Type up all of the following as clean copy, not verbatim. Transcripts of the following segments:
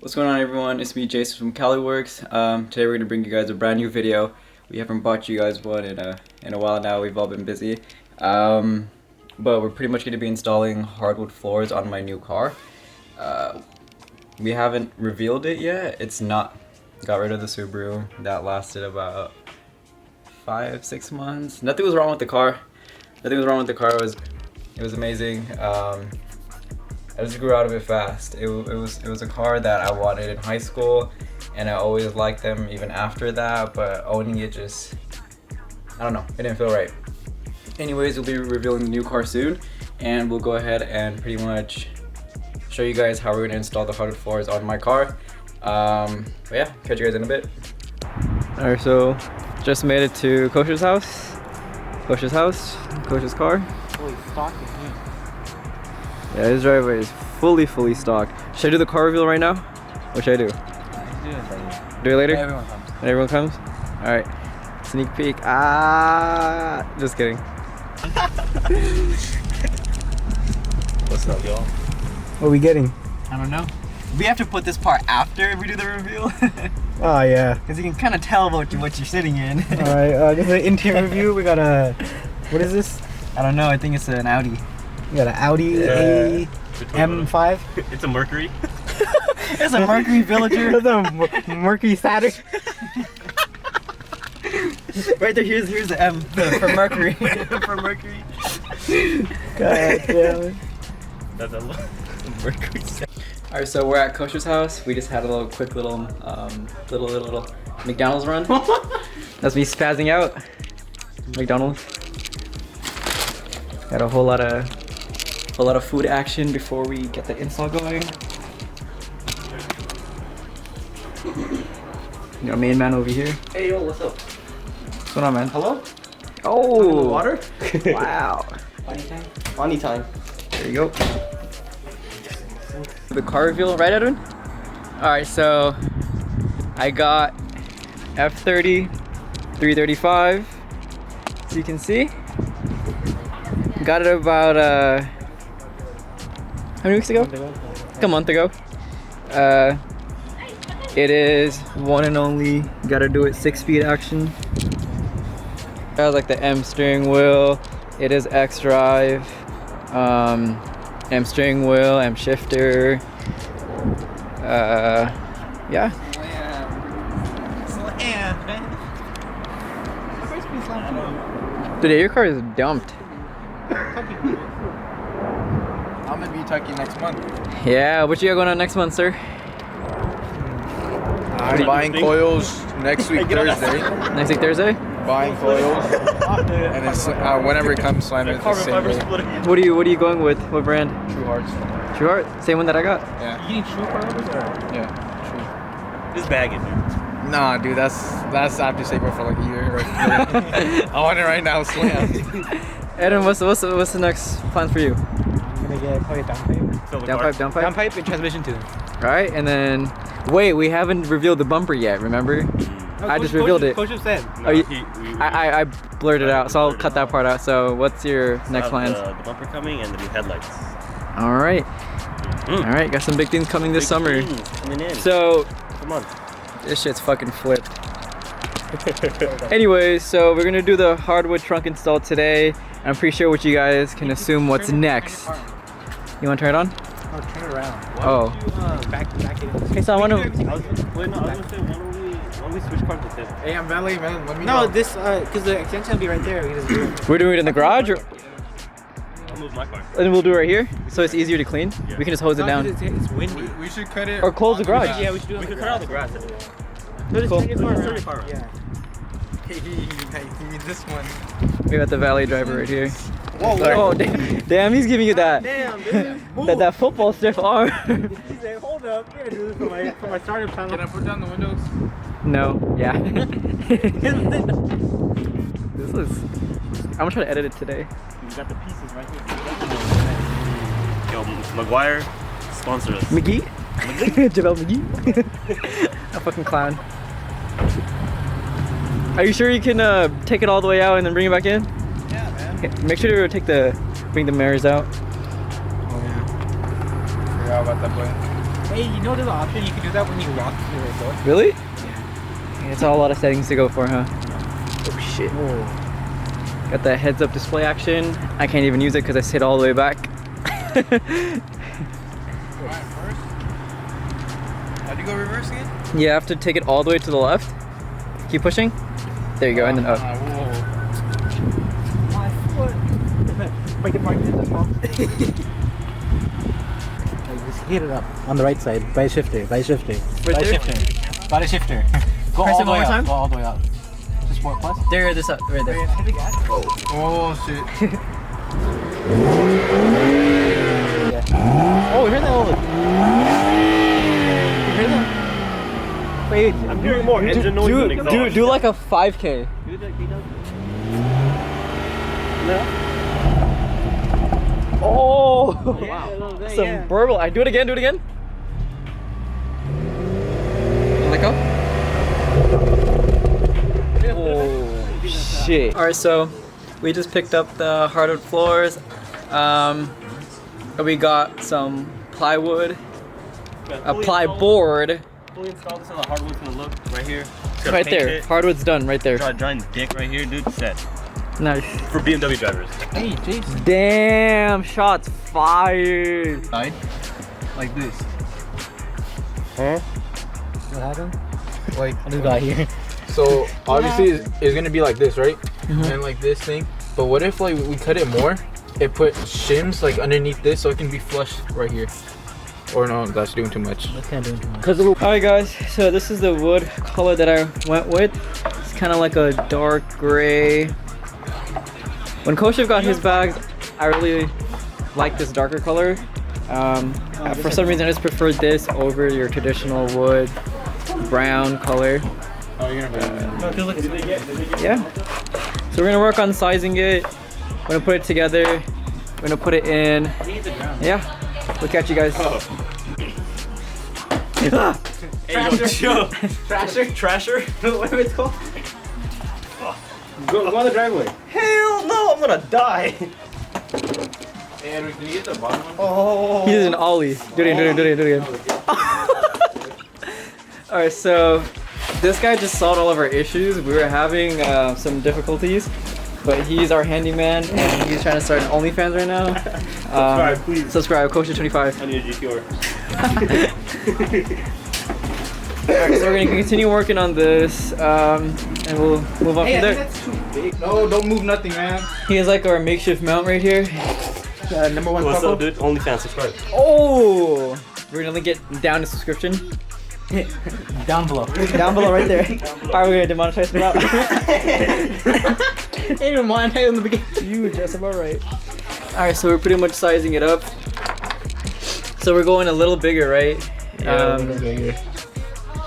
What's going on, everyone? It's me, Jason from CaliWorks. Today we're going to bring you guys a brand new video. We haven't brought you guys one in a while now. We've all been busy. But we're pretty much going to be installing hardwood floors on my new car. We haven't revealed it yet. It's not. Got rid of the Subaru. That lasted about 5-6 months. Nothing was wrong with the car. Nothing was wrong with the car. It was amazing. I just grew out of it fast. It was a car that I wanted in high school, and I always liked them even after that, but owning it just, I don't know, it didn't feel right. Anyways, we'll be revealing the new car soon, and we'll go ahead and pretty much show you guys how we're gonna install the hardwood floors on my car. But yeah, catch you guys in a bit. Alright, so just made it to Kosher's house. Kosher's car. Holy stock in here. Yeah, his driveway is fully stocked. Should I do the car reveal right now? Or should I do? Do it later? Everyone comes. Everyone comes? Alright. Sneak peek. Just kidding. What's up, y'all? What are we getting? I don't know. We have to put this part after we do the reveal. Oh yeah. Because you can kind of tell what you're sitting in. Alright, this is an interior review. We got a, what is this? I don't know, I think it's an Audi. We got an Audi M5. It's a Mercury. It's a Mercury Villager. It's a Mercury Saturn. Right there, here's the M for Mercury. For Mercury. God damn it. That's a Mercury. Alright, so we're at Kosher's house. We just had a quick little McDonald's run. That's me spazzing out. McDonald's. Got a whole lot of food action before we get the install going. Your main man over here. Hey, yo, what's up? What's going on, man? Hello? Oh! Water? Wow. Funny time. There you go. The car reveal, right, Edwin? Alright, so I got F30 335, as you can see. Got it about how many weeks ago? Like a month ago. It is one and only, gotta do it 6-speed action. It has like the M steering wheel. It is X drive. M steering wheel, M shifter. Yeah. Today your car is dumped. I'm gonna be tucking next month. Yeah, what you got going on next month, sir? I'm buying coils next week Thursday. Next week Thursday? Buying coils, and it's whenever it comes, so I'm at the same day. What are you going with? What brand? True Hearts. True Heart? Same one that I got. Yeah. You need true coils or? Yeah. This bag in there. True. Nah, dude, that's I have to save it for like a year. I want it right now, slam. Adam, what's the next plans for you? I'm gonna get probably a down pipe. Down pipe? Down pipe and transmission too. Right, and then wait, we haven't revealed the bumper yet. Remember? I just revealed it. Coach said. Oh, I blurted it out, so I'll cut that part out. So what's your next plans? The bumper coming and the new headlights. All right. All right, got some big things coming this summer. Coming in. So Come on. this shit's fucking flipped. Anyways, so we're gonna do the hardwood trunk install today. I'm pretty sure what you guys can assume what's next. You wanna turn it on? Oh, turn it around. Oh. Back it. Okay, so I wanna. Wait, no, I was gonna say, why don't we switch cars with him? Hey, I'm valet, man. Let me No, know. this because the extension will be right there. We can just do it. We're doing it in the garage, or I'll move my car. and we'll do it right here, so it's easier to clean. Yeah. We can just hose it down. It's windy. We should cut it. Or close the garage. Yeah, we should do it. We could cut out the grass anyway. No, just Cool. turn your car Turn around. your car around. Yeah. Hey, this one. We got the valet driver right here. Whoa, Oh damn, he's giving you that Damn, dude. that football stiff arm. He said, hold up. We gotta do this for my starter panel. Can I put down the windows? No, yeah. This is. I'm gonna try to edit it today. We got the pieces right here. Yo, Maguire, sponsor us. McGee? Javel McGee? A fucking clown. Are you sure you can take it all the way out and then bring it back in? Yeah, man. Okay, make sure to bring the mirrors out. Oh yeah. Forgot about that boy. Hey, you know there's an option you can do that when you lock the right door. Really? Yeah. It's all a lot of settings to go for, huh? Oh shit. Whoa. Got the heads-up display action. I can't even use it because I sit all the way back. Alright, first. How do you go reverse again? You have to take it all the way to the left. Keep pushing. There you go, and then up. Whoa. My foot. Make it right in the pump. Just hit it up on the right side. By shifter. By shifter. Right By there? shifter. By the shifter. Go Press all it the one way more up. time? Go all the way up. Just sport plus. There, this up, right there. Hit the gas. Oh shit. Oh, hear that? You hear that? Wait, I'm hearing more engine noise than exhaust. Do like a 5K. Oh, wow. some burble. I do it again. Let go. Oh shit! All right, so we just picked up the hardwood floors. We got some plywood, a plyboard. Fully installed. This is how the hardwood's gonna look right here. Just gotta Right paint there. it. Hardwood's done right there. Giant dick right here, dude. Set Nice. for BMW drivers. Hey, Jason. Damn, shots fired. Side. Like this. What happened? Like What do we got here? so obviously it's gonna be like this, right? And like this thing. But what if like we cut it more? It put shims like underneath this so it can be flush right here. Or no, that's doing too much. That's kind of doing too much. Alright guys, so this is the wood color that I went with. It's kind of like a dark gray. When Koshev got his bags, I really like this darker color. For some reason I just preferred this over your traditional wood brown color. Oh, you're gonna Yeah. So we're gonna work on sizing it. We're gonna put it together. We're gonna put it in. Yeah. We'll catch you guys. Hey, yo, chill. Trasher? Whatever it's called. Go on the driveway. Hell no, I'm gonna die. Hey, Edwin, can you get the bottom one? Oh. He's an ollie. Do it again. Alright, so this guy just solved all of our issues. We were having some difficulties, but he's our handyman and he's trying to start an OnlyFans right now. Subscribe, please. Subscribe, Koshev25. I need a GTR. Alright, so we're gonna continue working on this and we'll move on from there. That's too big. No, don't move nothing, man. He has like our makeshift mount right here. Number one What's couple. up, dude? OnlyFans, subscribe. Oh! We're gonna link it down the subscription. Down below. Down below right there. Alright, we're gonna demonetize him out. Ain't even monetized in the beginning. You just about right. Alright, so we're pretty much sizing it up. So we're going a little bigger, right?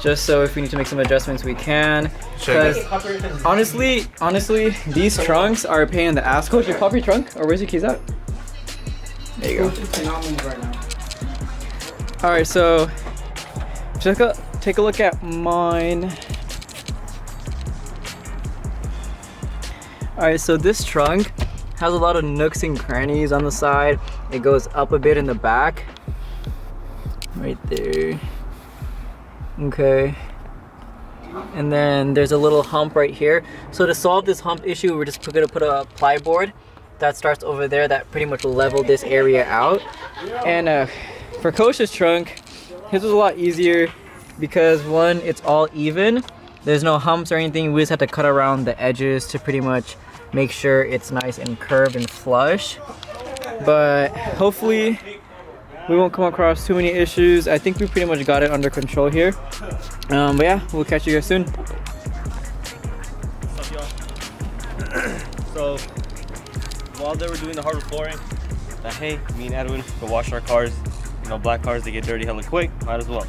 Just so if we need to make some adjustments, we can. Because honestly, these trunks are a pain in the ass. Coach, your puppy trunk? Or where's your keys at? There you go. Alright, so take a look at mine. Alright, so this trunk has a lot of nooks and crannies on the side. It goes up a bit in the back. Right there. Okay. And then there's a little hump right here. So to solve this hump issue, we're just gonna put a plyboard that starts over there that pretty much will level this area out. And for Kosh's trunk, his was a lot easier because one, it's all even. There's no humps or anything. We just have to cut around the edges to pretty much make sure it's nice and curved and flush. But hopefully we won't come across too many issues. I think we pretty much got it under control here. But yeah, we'll catch you guys soon. What's up, y'all? So, while they were doing the hardwood flooring, hey, me and Edwin go wash our cars. You know, black cars, they get dirty hella quick. Might as well.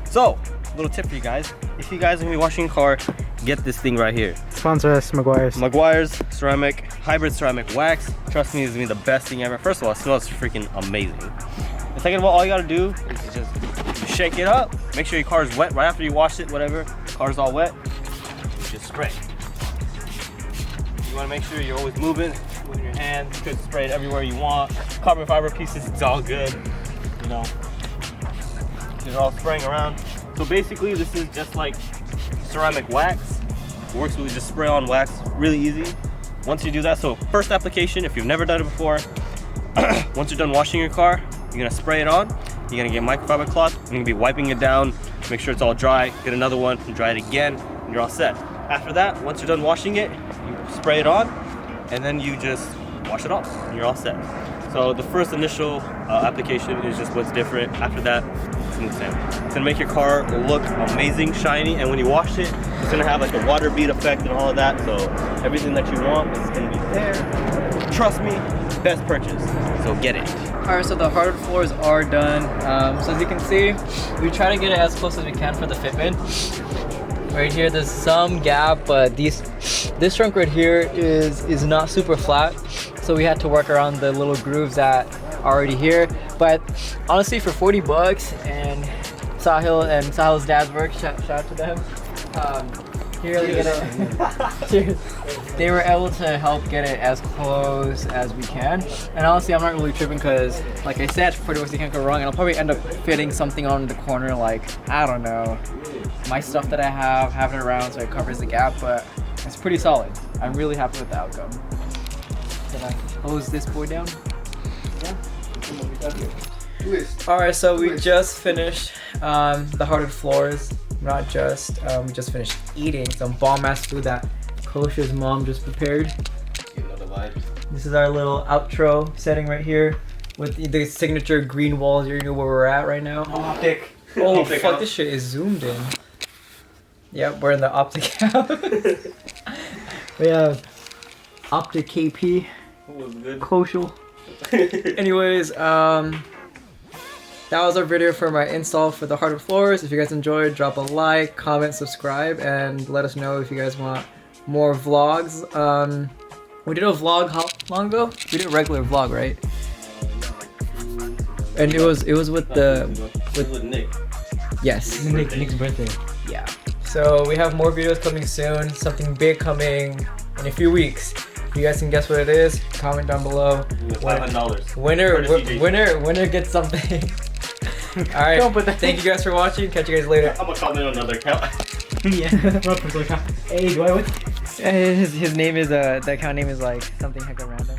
So, little tip for you guys. If you guys are gonna be washing your car, get this thing right here. Sponsor us, Maguire's. Maguire's ceramic, hybrid ceramic wax. Trust me, this is gonna be the best thing ever. First of all, it smells freaking amazing. And second of all you gotta do is just shake it up. Make sure your car is wet right after you wash it, whatever. Car's all wet, you just spray. You wanna make sure you're always moving your hand. You could spray it everywhere you want. Carbon fiber pieces, it's all good. You know. They're all spraying around. So basically, this is just like ceramic wax. It works with just spray on wax, really easy. Once you do that, so first application, if you've never done it before, once you're done washing your car, you're gonna spray it on. You're gonna get microfiber cloth. You're gonna be wiping it down, make sure it's all dry. Get another one, and dry it again, and you're all set. After that, once you're done washing it, you spray it on, and then you just wash it off, and you're all set. So the first initial application is just what's different. After that, it's smooth sailing. It's gonna make your car look amazing, shiny, and when you wash it, it's gonna have like a water bead effect and all of that. So everything that you want is gonna be there. Trust me, best purchase. So get it. Alright, so the hardwood floors are done. So as you can see, we try to get it as close as we can for the fitment. Right here, there's some gap, but this trunk right here is not super flat. So we had to work around the little grooves that are already here. But honestly, for 40 bucks and Sahil's dad's work, shout out to them. Here they were able to help get it as close as we can. And honestly, I'm not really tripping because, like I said, 40 bucks you can't go wrong. And I'll probably end up fitting something on the corner, like, I don't know, my stuff that I have it around so it covers the gap, but it's pretty solid. I'm really happy with the outcome. Can I close this boy down? Yeah. Alright, so we just finished the hardwood floors. Not just, we just finished eating some bomb ass food that Kosher's mom just prepared. You know the vibes. This is our little outro setting right here with the signature green walls. You know where we're at right now. Optic. Oh fuck, this shit is zoomed in. Yep, we're in the optic house. We have optic KP. Was good. Kosher. Anyways, that was our video for my install for the hardwood floors. If you guys enjoyed, drop a like, comment, subscribe, and let us know if you guys want more vlogs. We did a vlog how long ago? We did a regular vlog, right? And it was with Nick. Yes. Nick's birthday. Yeah. So we have more videos coming soon. Something big coming in a few weeks. If you guys can guess what it is, comment down below. $500. Winner gets something. Alright, thank you guys for watching. Catch you guys later. I'm gonna comment on another account. Yeah. Hey, do I win? His name is, the account name is like something heck random.